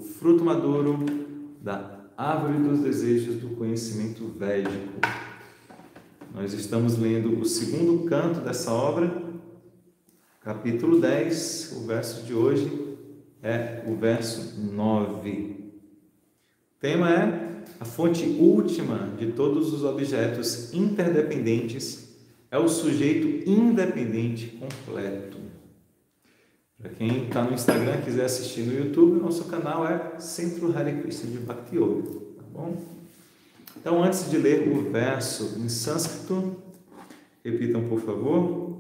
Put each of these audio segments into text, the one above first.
o fruto maduro da árvore dos desejos do conhecimento védico. Nós estamos lendo o segundo canto dessa obra, capítulo 10, o verso de hoje é o verso 9. O tema é: a fonte última de todos os objetos interdependentes é o sujeito independente completo. Para quem está no Instagram e quiser assistir no YouTube, nosso canal é Centro Hare Krishna de Bhakti Yoga, tá bom? Então, antes de ler o verso em sânscrito, repitam, por favor.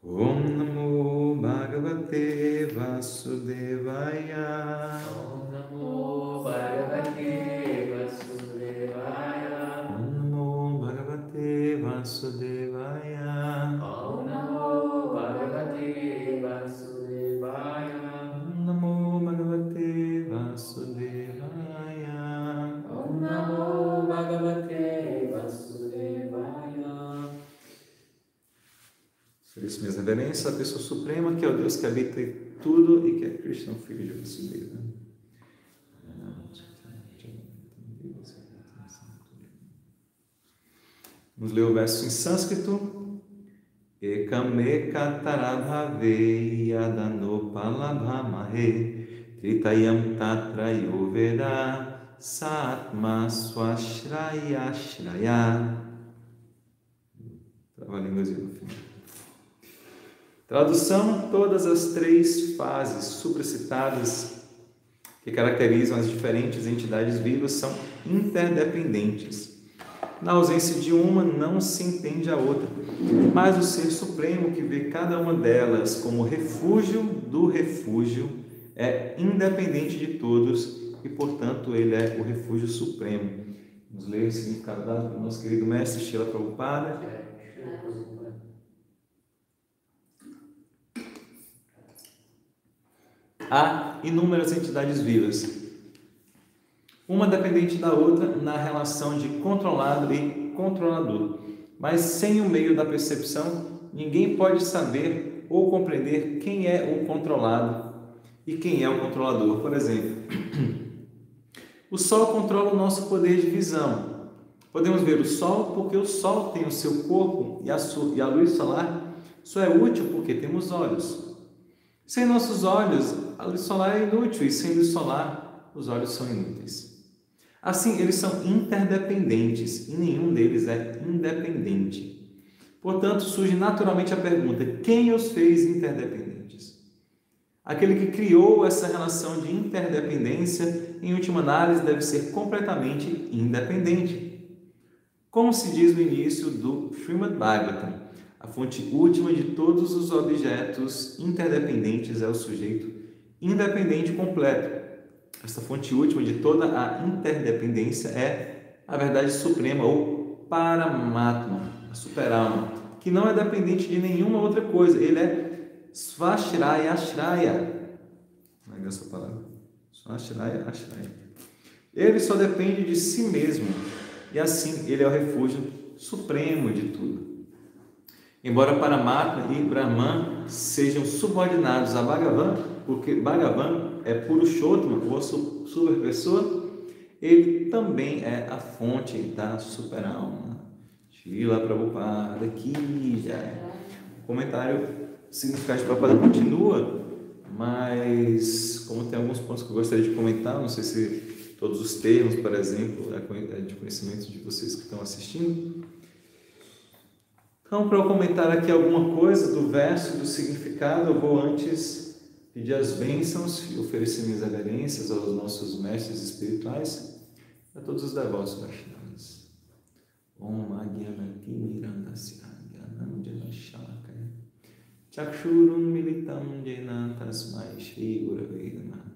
Om Namo Bhagavate Vasudevaya. Om Namo Bhagavate Vasudevaya. Om Namo Bhagavate Vasudevaya. Om Namo Bhagavate Vasudevaya. Om Namo Bhagavate Vasudevaya. Om Namo Bhagavate Vasudevaya. Ofereço minhas reverências à pessoa suprema, que é o Deus que habita em tudo e que é Krishna, o filho de Vasudeva. Vamos ler o verso em sânscrito. Ekame katarabhave yadanopalabhamahe tritayam tatrayo veda satma swashraya shraya. Trava a língua no final. Tradução: todas as três fases supracitadas que caracterizam as diferentes entidades vivas são interdependentes. Na ausência de uma, não se entende a outra, mas o Ser Supremo, que vê cada uma delas como refúgio do refúgio, é independente de todos e, portanto, ele é o refúgio supremo. Vamos ler o significado dado pelo nosso querido mestre Srila Prabhupada. Há inúmeras entidades vivas, uma dependente da outra na relação de controlado e controlador, mas sem o meio da percepção, ninguém pode saber ou compreender quem é o controlado e quem é o controlador. Por exemplo, o Sol controla o nosso poder de visão. Podemos ver o Sol porque o Sol tem o seu corpo e a luz solar só é útil porque temos olhos. Sem nossos olhos, a luz solar é inútil, e sem luz solar, os olhos são inúteis. Assim, eles são interdependentes e nenhum deles é independente. Portanto, surge naturalmente a pergunta: quem os fez interdependentes? Aquele que criou essa relação de interdependência, em última análise, deve ser completamente independente. Como se diz no início do Srimad Bhagavatam, a fonte última de todos os objetos interdependentes é o sujeito independente completo. Esta fonte última de toda a interdependência é a verdade suprema, ou Paramatma, a superalma, que não é dependente de nenhuma outra coisa. Ele é Svashraya Ashraya. Não é essa palavra? Svashraya Ashraya. Ele só depende de si mesmo, e assim ele é o refúgio supremo de tudo. Embora Paramatma e Brahman sejam subordinados a Bhagavan, porque Bhagavan é Purushottama, ou a superpessoa, ele também é a fonte da superalma. Srila Prabhupada aqui já. O comentário significado de Prabhupada continua, mas como tem alguns pontos que eu gostaria de comentar, não sei se todos os termos, por exemplo, é de conhecimento de vocês que estão assistindo. Então, para eu comentar aqui alguma coisa do verso, do significado, eu vou antes pedir as bênçãos e oferecer minhas reverências aos nossos mestres espirituais, a todos os devotos Vaishnavas. Om Agyanati Mirandasya Gyanam Jana Shalakaya Chakshurum Militam Jena Tasmai Shri Gurave Namaha.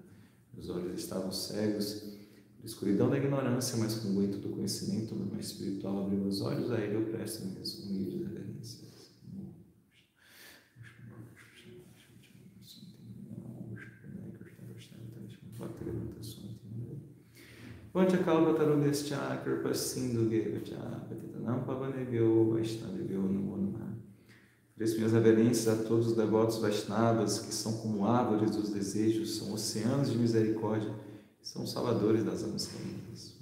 Os olhos estavam cegos da escuridão da ignorância, mas com o vento do conhecimento, o meu mestre espiritual abriu os olhos, a ele eu presto minhas humildes reverências. Vancha kalpa tarubhyascha kripa sindhu geva cha patitanam pavanebhyo vaishnavebhyo namo namaha. Ofereço minhas reverências a todos os devotos Vaishnavas, que são como árvores dos desejos, são oceanos de misericórdia, são salvadores das almas caídas.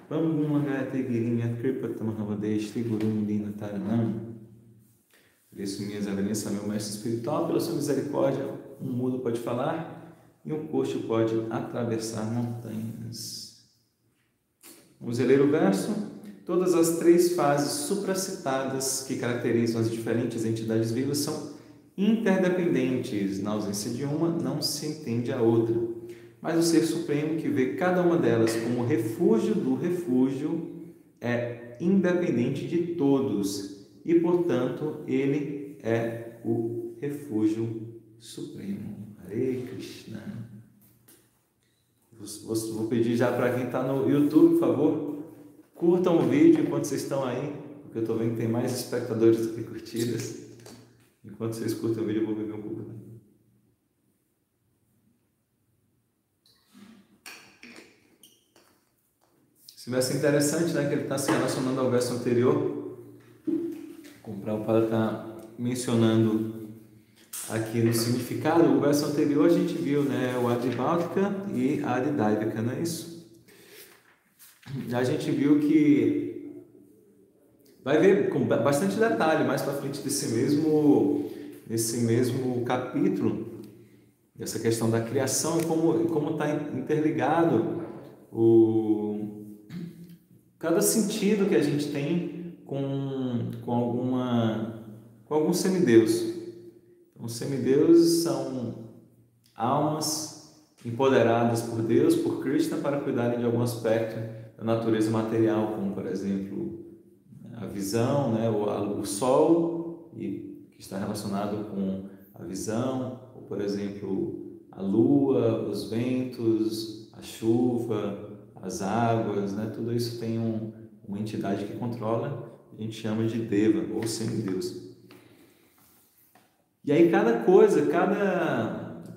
Vamos Mangayate Girinha Kripatamahavadesh Guru Mudina Taranam. Ofereço minhas reverências a meu mestre espiritual, pela sua misericórdia. Um mudo pode falar e um coxo pode atravessar montanhas. Vamos ler o verso. Todas as três fases supracitadas que caracterizam as diferentes entidades vivas são interdependentes. Na ausência de uma, não se entende a outra. Mas o Ser Supremo, que vê cada uma delas como refúgio do refúgio, é independente de todos e, portanto, ele é o refúgio supremo. Hare Krishna. Vou pedir já para quem está no YouTube, por favor, curtam o vídeo enquanto vocês estão aí, porque eu estou vendo que tem mais espectadores do que curtidas. Enquanto vocês curtem o vídeo, eu vou beber um pouco. Esse verso é interessante, né, que ele está se relacionando ao verso anterior. O Prabhupada está mencionando aqui no significado. O verso anterior a gente viu, né, o Adibhautika e a Adidaivika, não é isso? A gente viu que vai ver com bastante detalhe mais para frente nesse mesmo capítulo, essa questão da criação e como está interligado cada sentido que a gente tem com algum semideus. Então, os semideuses são almas empoderadas por Deus, por Krishna, para cuidarem de algum aspecto da natureza material, como, por exemplo, a visão, né, o sol, que está relacionado com a visão, ou, por exemplo, a lua, os ventos, a chuva, as águas, né? Tudo isso tem uma entidade que controla, a gente chama de Deva, ou semideus. E aí cada coisa,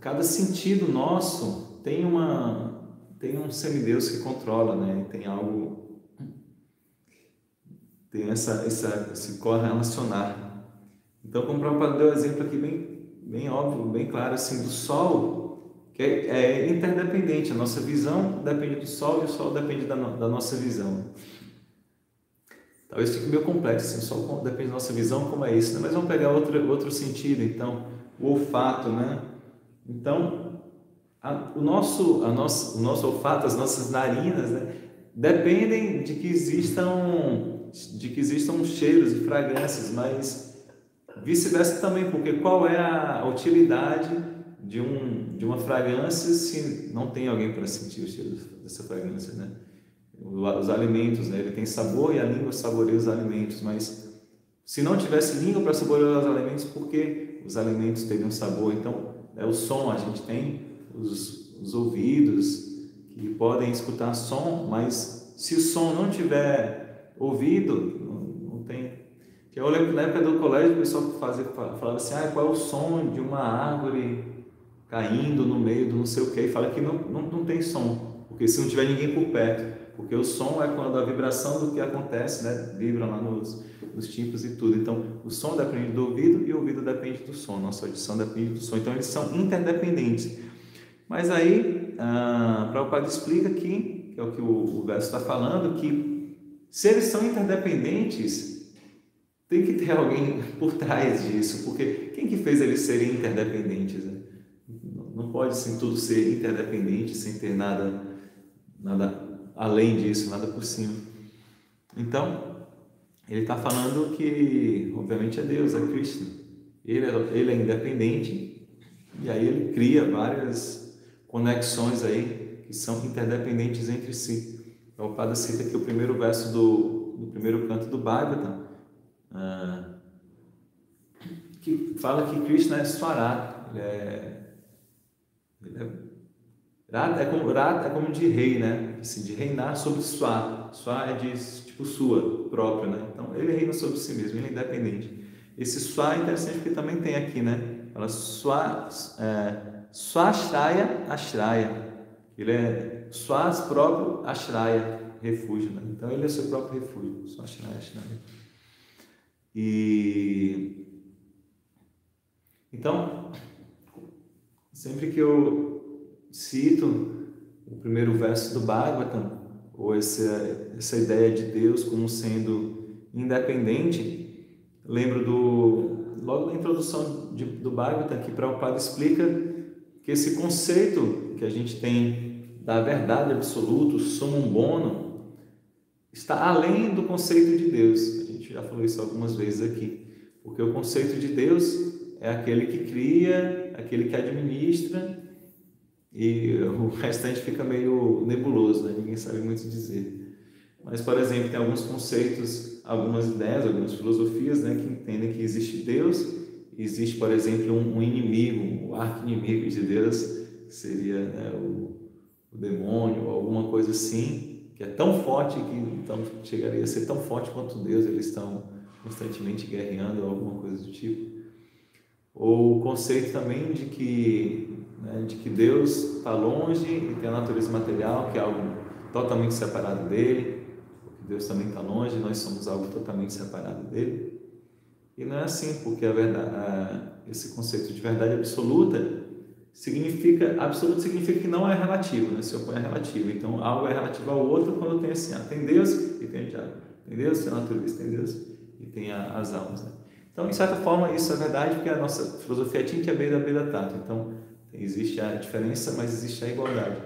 cada sentido nosso tem um semideus que controla, né? Tem esse correlacionar. Então, como o Prabhupada deu exemplo aqui bem óbvio, bem claro, assim, do Sol, que é interdependente. A nossa visão depende do Sol e o Sol depende da nossa visão. Talvez fique meio complexo, assim, o Sol depende da nossa visão, como é isso, né? Mas vamos pegar outro sentido, então, o olfato, né? Então, o nosso olfato, as nossas narinas, né, dependem de que existam cheiros e fragrâncias, mas vice-versa também, porque qual é a utilidade de uma fragrância se não tem alguém para sentir o cheiro dessa fragrância, né? Os alimentos, né? Ele tem sabor e a língua saboreia os alimentos, mas se não tivesse língua para saborear os alimentos, por que os alimentos teriam sabor? Então, o som, a gente tem os ouvidos que podem escutar som, mas se o som não tiver ouvido, não tem. Eu lembro que na época do colégio o pessoal falava assim, qual é o som de uma árvore caindo no meio do não sei o que, e fala que não tem som, porque se não tiver ninguém por perto, porque o som é quando a vibração do que acontece, né, vibra lá nos tímpanos e tudo. Então, o som depende do ouvido e o ouvido depende do som, nossa audição depende do som. Então, eles são interdependentes. Mas aí, Prabhupada explica aqui, que é o que o verso está falando, que se eles são interdependentes, tem que ter alguém por trás disso, porque quem que fez eles serem interdependentes, né? Não pode assim, tudo ser interdependente sem ter nada além disso, nada por cima. Então, ele está falando que, obviamente, é Deus, é Krishna. Ele é independente e aí ele cria várias conexões aí que são interdependentes entre si. O Prabhupada cita aqui o primeiro verso do primeiro canto do Bhagavatam, que fala que Krishna é Swarat. Rata é como de rei, né? Assim, de reinar sobre Swa. Swa é de tipo sua, própria, né? Então ele reina sobre si mesmo, ele é independente. Esse Swa é interessante porque também tem aqui, né? Fala Swashraya Ashraya. Ele é Swas próprio Ashraya, refúgio, né? Então ele é seu próprio refúgio. Swashraya Ashraya. E então, sempre que eu cito o primeiro verso do Bhagavatam, ou essa ideia de Deus como sendo independente, lembro logo da introdução do Bhagavatam, que Prabhupada explica que esse conceito que a gente tem da verdade absoluta, o summum bonum, está além do conceito de Deus. A gente já falou isso algumas vezes aqui, porque o conceito de Deus é aquele que cria, aquele que administra, e o restante fica meio nebuloso, né? Ninguém sabe muito dizer. Mas, por exemplo, tem alguns conceitos, algumas ideias, algumas filosofias, né, que entendem que existe Deus, existe, por exemplo, um inimigo, o arqui-inimigo de Deus, que seria, né, o demônio, ou alguma coisa assim, que é tão forte que então, chegaria a ser tão forte quanto Deus, eles estão constantemente guerreando, ou alguma coisa do tipo. Ou o conceito também de que Deus está longe e tem a natureza material, que é algo totalmente separado dele, porque Deus também está longe, nós somos algo totalmente separado dele. E não é assim, porque esse conceito de verdade absoluta significa que não é relativo, né? Se opõe a relativo. Então, algo é relativo ao outro quando tem assim, tem Deus e tem o diabo, tem Deus e tem a natureza, tem Deus e tem as almas, né? Então, de certa forma, isso é verdade, porque a nossa filosofia é Tinka Beda Beda Tato. Então, existe a diferença, mas existe a igualdade.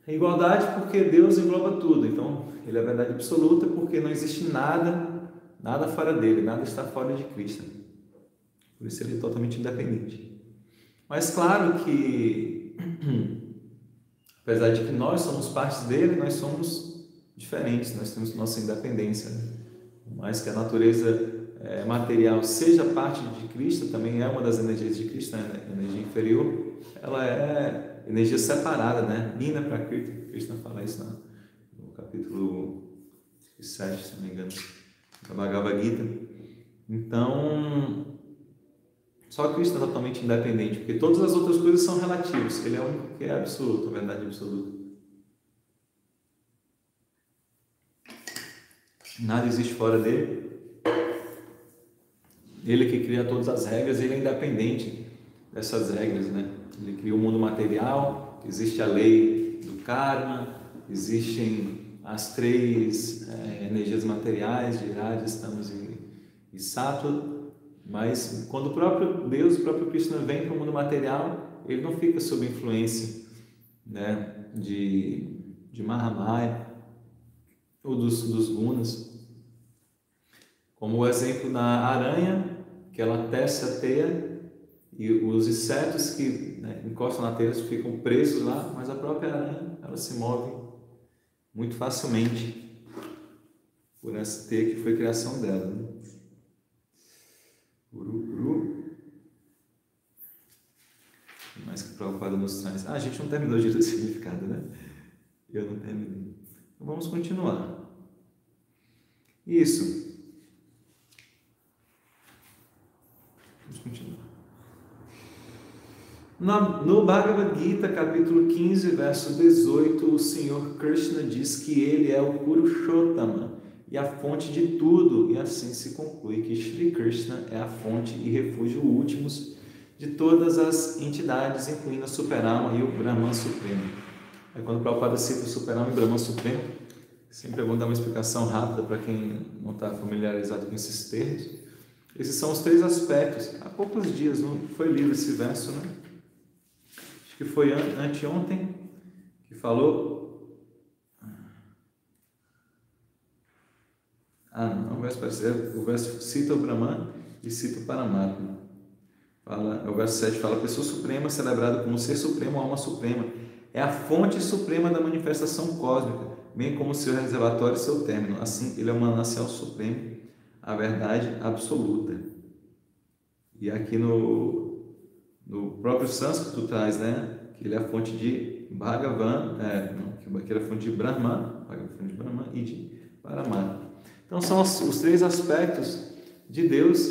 A igualdade porque Deus engloba tudo. Então, Ele é a verdade absoluta porque não existe nada fora dele, nada está fora de Krishna. Por isso Ele é totalmente independente. Mas, claro que, apesar de que nós somos parte dele, nós somos diferentes, nós temos nossa independência. Por mais que a natureza material seja parte de Krishna, também é uma das energias de Krishna, né? Energia inferior, ela é energia separada, né? Nina Prakriti, Krishna fala isso no capítulo 7, se não me engano, da Bhagavad Gita. Então, só Krishna é totalmente independente, porque todas as outras coisas são relativas, ele é o único que é absoluto, a verdade absoluta. Nada existe fora dele. Ele que cria todas as regras, ele é independente dessas regras, né? Ele cria o mundo material, existe a lei do karma, existem as três energias materiais de Rajas, Tamas e Sattva, mas quando o próprio Deus, o próprio Krishna vem para o mundo material, ele não fica sob influência, né, de Mahamaya ou dos gunas. Como o exemplo da aranha, que ela tece a teia e os insetos que encostam na teia ficam presos lá, mas a própria aranha ela se move muito facilmente por essa teia que foi a criação dela. Né? O que mais que o Prabhupada nos traz? A gente não terminou de ler o significado, né? Eu não terminei. Então vamos continuar. Isso. Continuar. No Bhagavad Gita, capítulo 15, verso 18, o Senhor Krishna diz que ele é o Purushottama e a fonte de tudo, e assim se conclui que Shri Krishna é a fonte e refúgio últimos de todas as entidades, incluindo a Superalma e o Brahman Supremo. Aí, quando o Prabhupada cita o Superalma e o Brahman Supremo, sempre é bom dar uma explicação rápida para quem não está familiarizado com esses termos. Esses são os três aspectos. Há poucos dias não foi lido esse verso, né? Acho que foi anteontem que falou. Não, o verso parece. O verso cita o Brahman e cita o Paramatma. O verso 7 fala: a pessoa suprema, celebrada como ser supremo, alma suprema, é a fonte suprema da manifestação cósmica, bem como seu reservatório e seu término. Assim, ele é o manancial supremo, a verdade absoluta. E aqui no próprio sânscrito traz, né, que ele é a fonte de Bhagavan, que ele é a fonte de Brahman, e de Paramatma. Então são os três aspectos de Deus,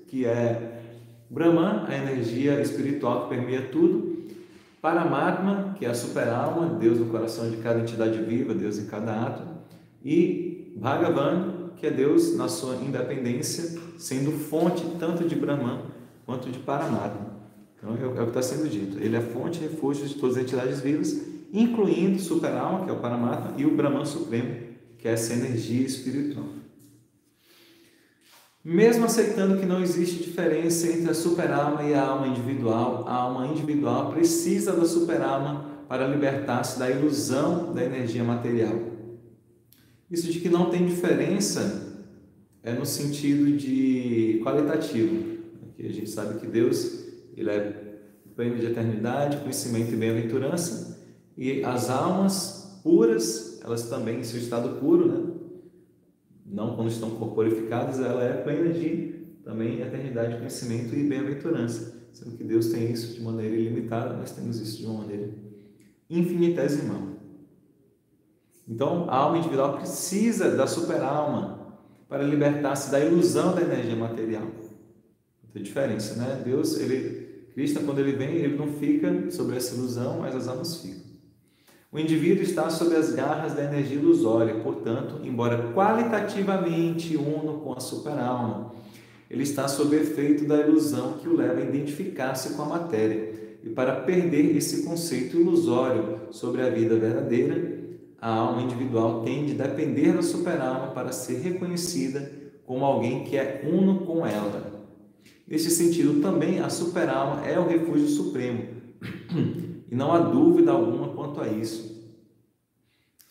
que é Brahman, a energia espiritual que permeia tudo, Paramatma, que é a superalma, Deus no coração de cada entidade viva, Deus em cada átomo, e Bhagavan, que é Deus na sua independência, sendo fonte tanto de Brahman quanto de Paramatma. Então é o que está sendo dito. Ele é fonte e refúgio de todas as entidades vivas, incluindo o Super-Alma, que é o Paramatma, e o Brahman Supremo, que é essa energia espiritual. Mesmo aceitando que não existe diferença entre a super-alma e a alma individual precisa da super-alma para libertar-se da ilusão da energia material. Isso de que não tem diferença é no sentido de qualitativo. Aqui a gente sabe que Deus ele é pleno de eternidade, conhecimento e bem-aventurança, e as almas puras, elas também em seu estado puro, né? Não quando estão corporificadas, ela é plena de também eternidade, conhecimento e bem-aventurança. Sendo que Deus tem isso de maneira ilimitada, nós temos isso de uma maneira infinitesimal. Então, a alma individual precisa da super-alma para libertar-se da ilusão da energia material. Tem diferença, né? Krishna, quando ele vem, ele não fica sobre essa ilusão, mas as almas ficam. O indivíduo está sob as garras da energia ilusória, portanto, embora qualitativamente uno com a super-alma, ele está sob efeito da ilusão que o leva a identificar-se com a matéria. E para perder esse conceito ilusório sobre a vida verdadeira, a alma individual tem de depender da super-alma para ser reconhecida como alguém que é uno com ela. Neste sentido, também a super-alma é o refúgio supremo. E não há dúvida alguma quanto a isso.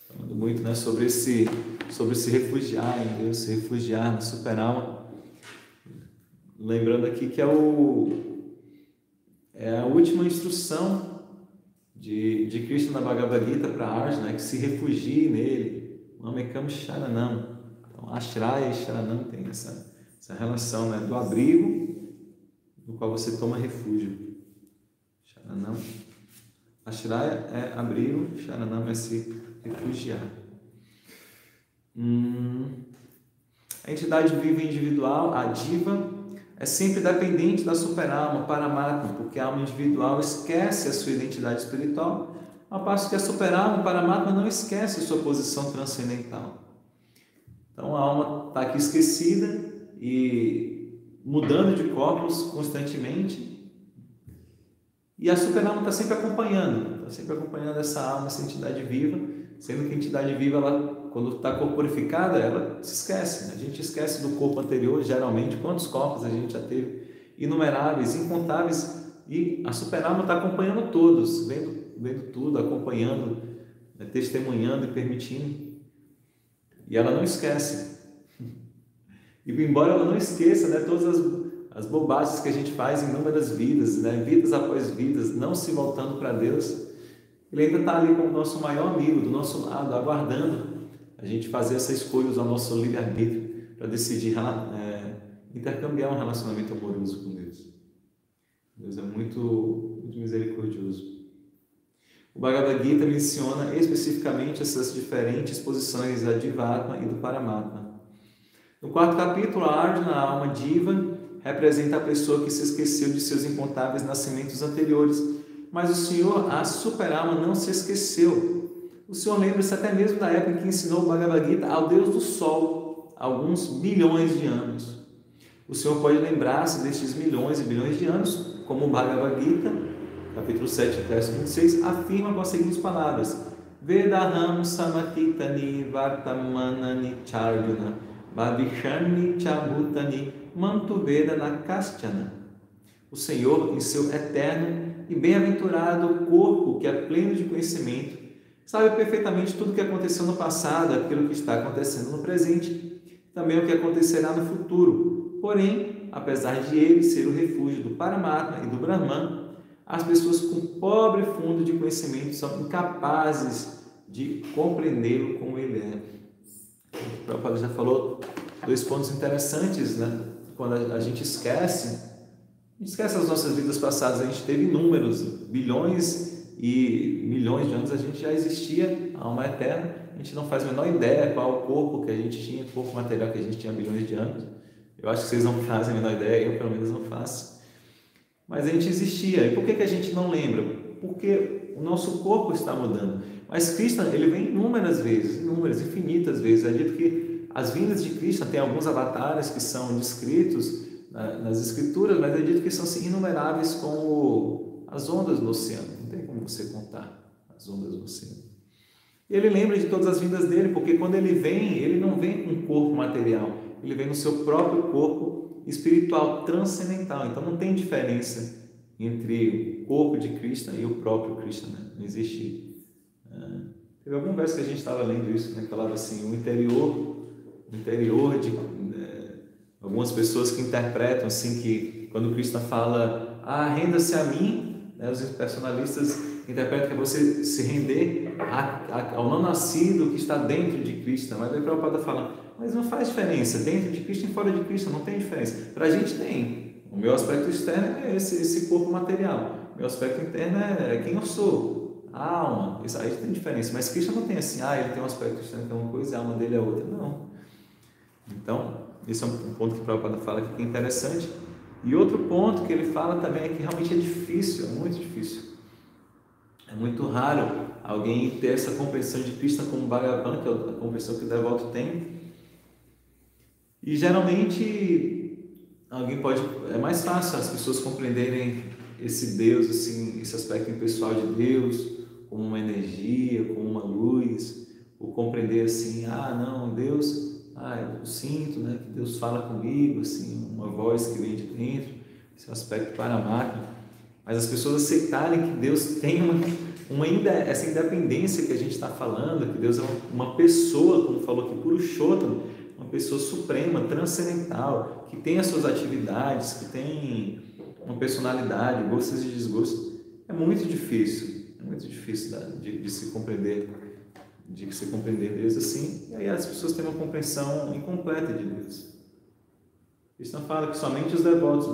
Falando muito, né, sobre se refugiar em Deus, se refugiar na super-alma. Lembrando aqui que é a última instrução de Krishna na Bhagavad Gita para Arjuna, né, que se refugie nele. Mamekam Sharanam. Então, Ashraya e Sharanam tem essa relação, né, do abrigo no qual você toma refúgio. Sharanam. Ashraya é abrigo, Sharanam é se refugiar. A entidade viva individual, a diva, é sempre dependente da super-alma, Paramatma, porque a alma individual esquece a sua identidade espiritual, ao passo que a super-alma, Paramatma, não esquece sua posição transcendental. Então a alma está aqui esquecida e mudando de corpos constantemente, e a super-alma está sempre acompanhando essa alma, essa entidade viva, sendo que a entidade viva, ela, quando está corporificada, ela se esquece. Né? A gente esquece do corpo anterior, geralmente, quantos corpos a gente já teve, inumeráveis, incontáveis, e a super-alma está acompanhando todos, vendo tudo, acompanhando, né? Testemunhando e permitindo. E ela não esquece. E embora ela não esqueça, né, todas as bobagens que a gente faz em inúmeras vidas, né, vidas após vidas, não se voltando para Deus, ele ainda está ali como nosso maior amigo, do nosso lado, aguardando a gente fazer essa escolha, usar o nosso livre-arbítrio para decidir intercambiar um relacionamento amoroso com Deus. Deus é muito, muito misericordioso. O Bhagavad Gita menciona especificamente essas diferentes posições da Divatma e do Paramatma. No 4º capítulo, a Arjuna, a alma diva, representa a pessoa que se esqueceu de seus incontáveis nascimentos anteriores, mas o Senhor, a super-alma, não se esqueceu. O Senhor lembra-se até mesmo da época em que ensinou o Bhagavad Gita ao Deus do Sol, há alguns milhões de anos. O Senhor pode lembrar-se destes milhões e bilhões de anos, como o Bhagavad Gita, capítulo 7, verso 26, afirma com as seguintes palavras: Vedaham samatitani vartamanani charjuna bhavishani chabhutani mantuveda nakaschana. O Senhor, em seu eterno e bem-aventurado corpo, que é pleno de conhecimento, sabe perfeitamente tudo o que aconteceu no passado, aquilo que está acontecendo no presente, também o que acontecerá no futuro. Porém, apesar de ele ser o refúgio do Paramatma e do Brahman, as pessoas com pobre fundo de conhecimento são incapazes de compreendê-lo como ele é. O Prabhupada já falou 2 pontos interessantes, né? Quando a gente esquece as nossas vidas passadas, a gente teve inúmeros, bilhões e milhões de anos, a gente já existia, a alma eterna, a gente não faz a menor ideia qual o corpo que a gente tinha, o corpo material que a gente tinha há bilhões de anos. Eu acho que vocês não fazem a menor ideia, eu pelo menos não faço. Mas a gente existia. E por que a gente não lembra? Porque o nosso corpo está mudando. Mas Krishna, ele vem inúmeras vezes, infinitas vezes. É dito que as vindas de Krishna, tem alguns avatares que são descritos nas escrituras, mas é dito que são assim, inumeráveis como as ondas no oceano. Não tem como você contar as ondas no oceano. E ele lembra de todas as vindas dele, porque quando ele vem, ele não vem com um corpo material, ele vem no seu próprio corpo espiritual, transcendental. Então não tem diferença entre o corpo de Krishna e o próprio Krishna, né? Não existe. Teve algum verso que a gente estava lendo isso, né? Que falava assim, o interior de algumas pessoas que interpretam assim, que quando Krishna fala, renda-se a mim, né? Os personalistas interpretam que é você se render ao não nascido que está dentro de Krishna. Mas aí Prabhupada fala, mas não faz diferença, dentro de Krishna e fora de Krishna, não tem diferença. Para a gente tem. O meu aspecto externo é esse corpo material. O meu aspecto interno é quem eu sou, a alma. Isso aí tem diferença. Mas Krishna não tem assim, ele tem um aspecto externo que é uma coisa e a alma dele é outra. Não. Então, esse é um ponto que o Prabhupada fala aqui que é interessante. E outro ponto que ele fala também é que realmente é difícil, é muito difícil. É muito raro alguém ter essa compreensão de Krishna como Bhagavan, que é a compreensão que o devoto tem. E geralmente é mais fácil as pessoas compreenderem esse Deus, assim, esse aspecto impessoal de Deus, como uma energia, como uma luz, ou compreender assim, não, Deus, eu sinto, né, que Deus fala comigo, assim, uma voz que vem de dentro, esse aspecto paramáquico. Mas as pessoas aceitarem que Deus tem essa independência que a gente está falando, que Deus é uma pessoa, como falou aqui, Purushottama, uma pessoa suprema, transcendental, que tem as suas atividades, que tem uma personalidade, gostos e desgostos, é muito difícil de se compreender Deus assim, e aí as pessoas têm uma compreensão incompleta de Deus. Krishna fala que somente os devotos,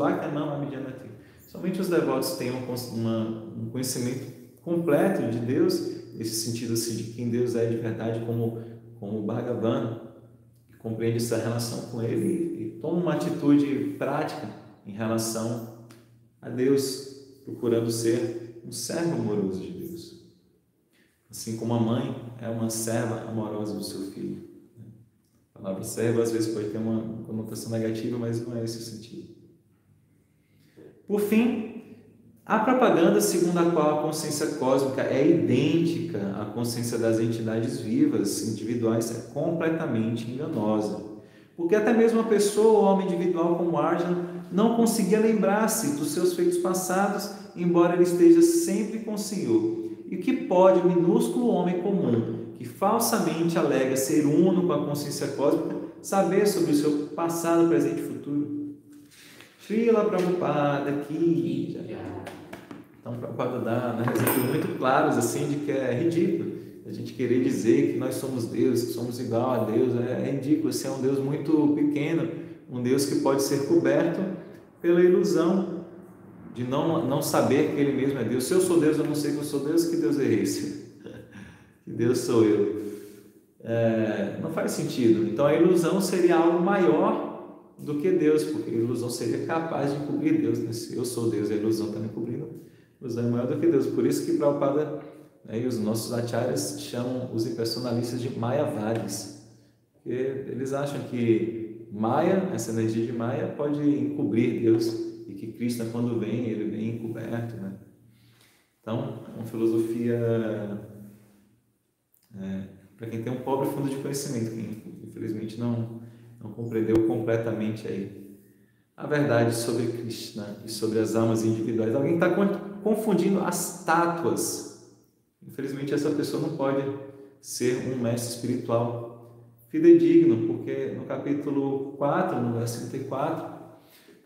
somente os devotos têm um conhecimento completo de Deus, nesse sentido assim, de quem Deus é de verdade, como Bhagavan, que compreende essa relação com Ele e toma uma atitude prática em relação a Deus, procurando ser um servo amoroso de Deus. Assim como a mãe é uma serva amorosa do seu filho. A palavra serva às vezes pode ter uma conotação negativa, mas não é esse o sentido. Por fim, a propaganda segundo a qual a consciência cósmica é idêntica à consciência das entidades vivas, individuais, é completamente enganosa. Porque até mesmo uma pessoa ou homem individual como Arjuna não conseguia lembrar-se dos seus feitos passados, embora ele esteja sempre com o Senhor. E o que pode o minúsculo homem comum, que falsamente alega ser uno com a consciência cósmica, saber sobre o seu passado, presente e futuro? Srila Prabhupada aqui. Então, Prabhupada dá exemplos muito claros assim, de que é ridículo a gente querer dizer que nós somos Deus, que somos igual a Deus. É ridículo, esse é um Deus muito pequeno, um Deus que pode ser coberto pela ilusão de não saber que Ele mesmo é Deus. Se eu sou Deus, eu não sei que eu sou Deus, que Deus é esse? Que Deus sou eu? Não faz sentido. Então, a ilusão seria algo maior do que Deus, porque a ilusão seria capaz de encobrir Deus, né? Se eu sou Deus e a ilusão está me cobrindo, a ilusão é maior do que Deus. Por isso que Prabhupada, e os nossos acharyas chamam os impersonalistas de Mayavadis, porque eles acham que Maya, essa energia de Maya, pode encobrir Deus, e que Krishna, quando vem, ele vem encoberto, né? Então, é uma filosofia para quem tem um pobre fundo de conhecimento, quem infelizmente não compreendeu completamente aí a verdade sobre Krishna e sobre as almas individuais. Alguém está confundindo as tátuas. Infelizmente, essa pessoa não pode ser um mestre espiritual fidedigno, porque no capítulo 4, no verso 34,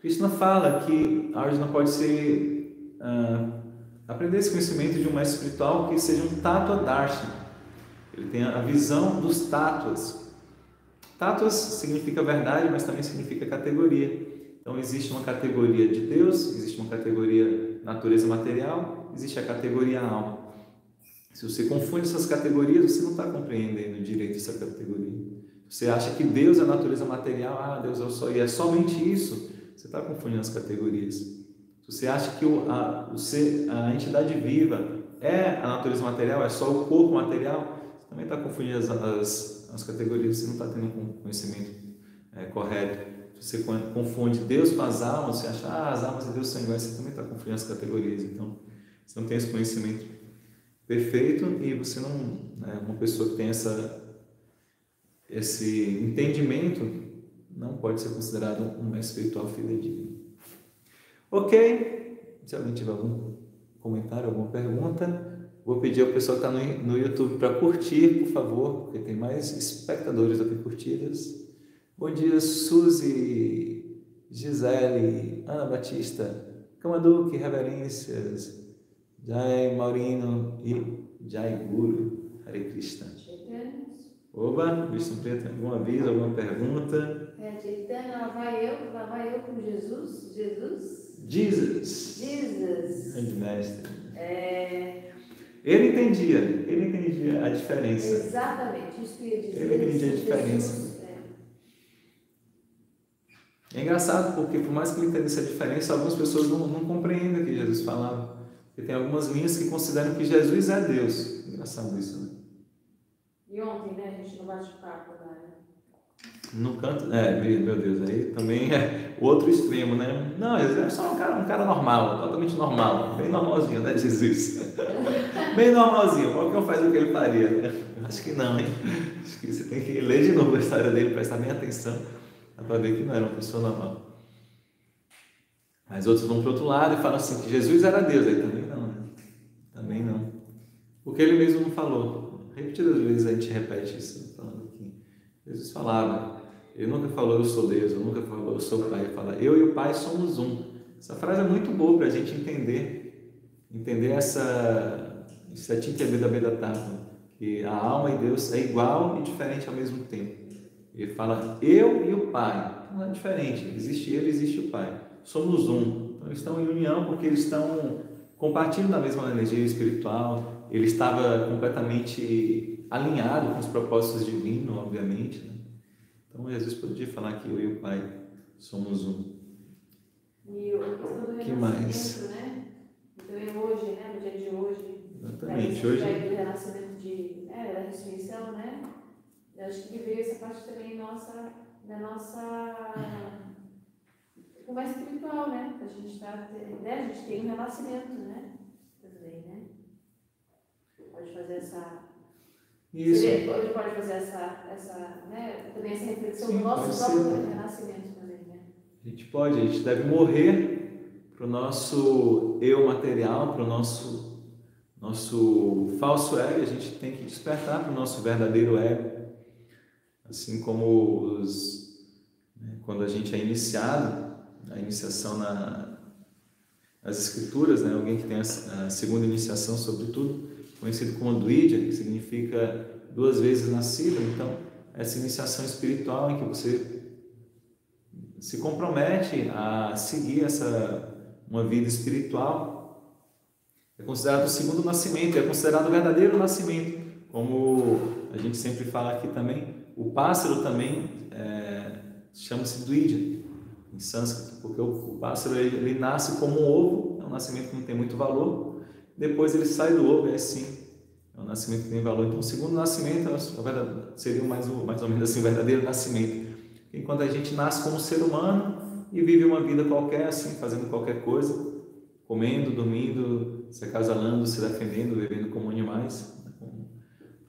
Krishna fala que Arjuna pode aprender esse conhecimento de um mestre espiritual que seja um tattva darshana. Ele tem a visão dos tátuas. Tátuas significa verdade, mas também significa categoria. Então, existe uma categoria de Deus, existe uma categoria natureza material, existe a categoria alma. Se você confunde essas categorias, você não está compreendendo direito essa categoria. Você acha que Deus é a natureza material, Deus é o só, e é somente isso, você está confundindo as categorias. Se você acha que a entidade viva é a natureza material, é só o corpo material, você também está confundindo as categorias, você não está tendo um conhecimento correto. Você confunde Deus com as almas, você acha, as almas e Deus são iguais, você também está confundindo as categorias. Então, você não tem esse conhecimento perfeito e você não é uma pessoa que tem esse entendimento, não pode ser considerado um mestre espiritual fidedigno. Ok? Se alguém tiver algum comentário, alguma pergunta, vou pedir ao pessoal que está no YouTube para curtir, por favor, porque tem mais espectadores do que curtidas. Bom dia, Suzy, Gisele, Ana Batista, Camaduque, Reverências, Jai Maurino e Jai Guru, Hare Krishna. Oba, Vishnu Preto, algum aviso, alguma pergunta? Chaitanya, lá vai eu com Jesus? Jesus. Grande mestre. Ele entendia a diferença. Exatamente, isso que eu ia dizer. Ele entendia a diferença. É engraçado porque, por mais que ele entendesse a diferença, algumas pessoas não compreendem o que Jesus falava. Porque tem algumas linhas que consideram que Jesus é Deus. Engraçado isso, né? E ontem, né, a gente não bate-papo lá, né? No canto, meu Deus, aí também é o outro extremo, né? Não, ele é só um cara normal, totalmente normal, bem normalzinho, né, Jesus? Bem normalzinho, qualquer um faz o que ele faria, né? Acho que não, hein? Acho que você tem que ler de novo a história dele, prestar bem atenção, para ver que não era uma pessoa normal. Mas outros vão para o outro lado e falam assim, que Jesus era Deus, aí também não, né? Também não. Porque ele mesmo não falou. Repetidas vezes a gente repete isso, falando aqui. Jesus falava, ele nunca falou eu sou Deus, ele nunca falou eu sou o Pai, ele fala eu e o Pai somos um. Essa frase é muito boa para a gente entender essa Satyabeda Vedatata, que a alma e Deus é igual e diferente ao mesmo tempo. Ele fala eu e o Pai, não é diferente, existe ele, existe o Pai, somos um. Então eles estão em união porque eles estão compartilhando a mesma energia espiritual, ele estava completamente alinhado com os propósitos divinos, obviamente, né? Então Jesus podia falar que eu e o Pai somos um. E a questão do que mais? Né? Então é hoje, né? No dia de hoje. Exatamente, hoje. Do renascimento da ressurreição, né? Eu acho que veio essa parte também da nossa conversa espiritual, né? A gente a gente tem um renascimento, né? Também, né? Pode fazer essa. Isso. Pode fazer essa, né? Também essa reflexão. Sim, do nosso próprio renascimento também, né? A gente deve morrer para o nosso eu material, para o nosso falso ego, a gente tem que despertar para o nosso verdadeiro ego. Assim como quando a gente é iniciado, a iniciação nas escrituras, né? Alguém que tem a segunda iniciação sobre tudo, conhecido como Dvija, que significa 2 vezes nascido. Então, essa iniciação espiritual em que você se compromete a seguir uma vida espiritual, é considerado o segundo nascimento, é considerado o verdadeiro nascimento, como a gente sempre fala aqui também. O pássaro também chama-se Dvija, em sânscrito, porque o pássaro ele nasce como um ovo, é um nascimento que não tem muito valor, depois ele sai do ovo, é um nascimento que tem valor. Então o segundo nascimento seria mais ou menos assim, o verdadeiro nascimento, enquanto a gente nasce como ser humano e vive uma vida qualquer, assim, fazendo qualquer coisa, comendo, dormindo, se acasalando, se defendendo, vivendo como animais, como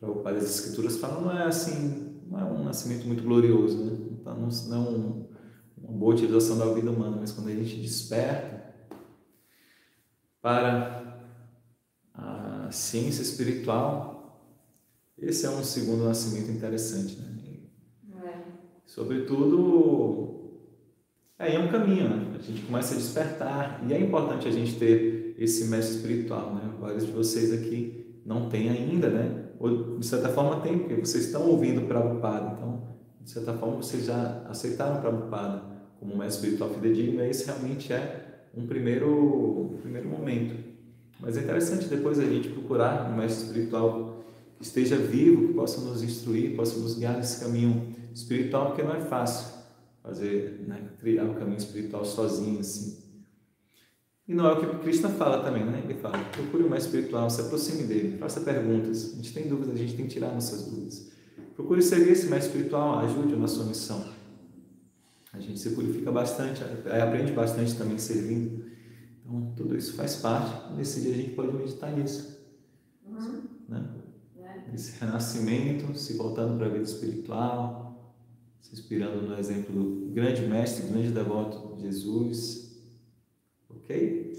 o Pai das Escrituras fala, não é assim, não é um nascimento muito glorioso, né? Não é uma boa utilização da vida humana, mas quando a gente desperta para a ciência espiritual, esse é um segundo nascimento interessante, né? Sobretudo, é um caminho, né? A gente começa a despertar, e é importante a gente ter esse mestre espiritual, né? Vários de vocês aqui não têm ainda, né? Ou de certa forma tem, porque vocês estão ouvindo Prabhupada, então de certa forma vocês já aceitaram Prabhupada como mestre espiritual fidedigno, e esse realmente é um primeiro momento. Mas é interessante depois a gente procurar um mestre espiritual que esteja vivo, que possa nos instruir, possa nos guiar nesse caminho espiritual, porque não é fácil trilhar o caminho espiritual sozinho assim. E não é o que Krishna fala também, né? Ele fala, procure o mais espiritual, se aproxime dele, faça perguntas. A gente tem dúvidas, a gente tem que tirar nossas dúvidas. Procure servir esse mais espiritual, ajude-o na sua missão. A gente se purifica bastante, aprende bastante também servindo. Então, tudo isso faz parte. Nesse dia a gente pode meditar nisso. Né? Esse renascimento, se voltando para a vida espiritual, se inspirando no exemplo do grande mestre, grande devoto de Jesus. Ok?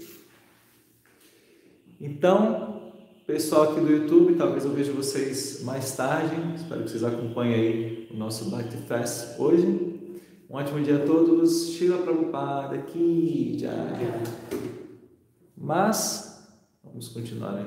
Então, pessoal aqui do YouTube, talvez eu veja vocês mais tarde. Espero que vocês acompanhem aí o nosso Bhakti Fest hoje. Um ótimo dia a todos. Shila Prabhupada aqui. Mas, vamos continuar, né?